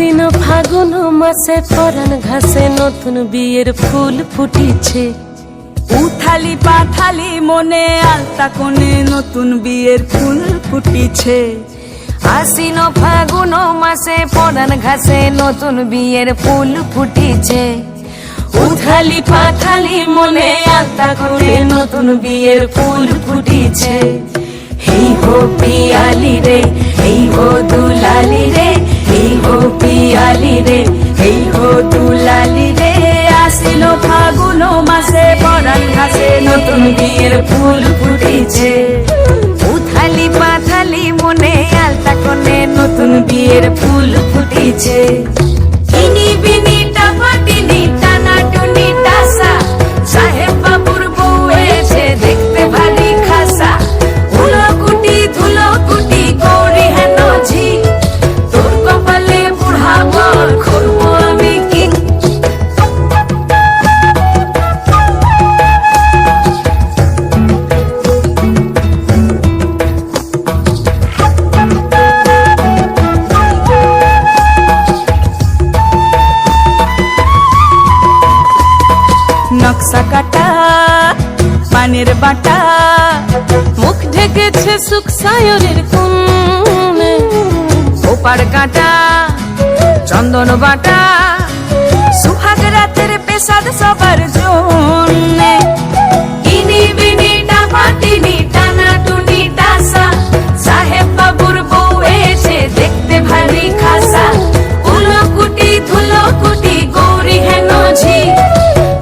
আশ্বিন ফাগুন মাসে পরাণ ঘাসে নতুন বিয়ের ফুল ফুটিছে। উথালি পাথালি মনে আলতা কোণে নতুন বিয়ের ফুল ফুটিছে। আশ্বিন ফাগুন মাসে পরাণ ঘাসে নতুন বিয়ের ফুল ফুটিছে। উথালি পাথালি মনে আলতা কোণে নতুন বিয়ের ফুল ফুটিছে। এই হো পিয়ালি রে, এই হো দুলালি রে, এই হো পিয়ালি রে, এই হো দুলালি রে। আশ্বিন ফাগুন মাসে পরাণ ঘাসে নতুন বিয়ের ফুল ফুটিছে। উথালি পাথালি মনে আলতা কোণে নতুন বিয়ের ফুল ফুটিছে। ইনি বিনি টাপাটিনি টানা টুনি টাসা, সাহেব বাবুর বউ এসে দেখতে ভারী খাসা। ধুলোকুটি ধুলোকুটি গৌরী হেন ঝি, তোর কপালে বুড়া বর করবো আমি কি। নকশা কাটা পানের বাটা, মুখ ঢেকেছে সুখ সায়রের কোণে। ওপার কাটা চন্দন বাটা, সুহাগ রাতের পেশাদ সবার জন্যে। ইনি বিনি টাপাটিনি টানা টুনি টাসা, সাহেব বাবুর বউ এসে দেখতে ভারী খাসা। ধুলোকুটি ধুলোকুটি গৌরী হেন ঝি,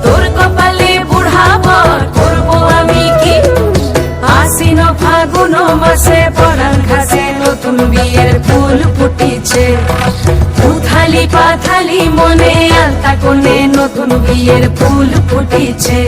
তোর কপালে বুড়া বর করবো আমি কি। আশ্বিন ফাগুন মাসে পরাণ ঘাসে নতুন বিয়ের ফুল ফুটিছে। উথালি পাথালি মনে আলতা কোণে নতুন বিয়ের ফুল ফুটিছে।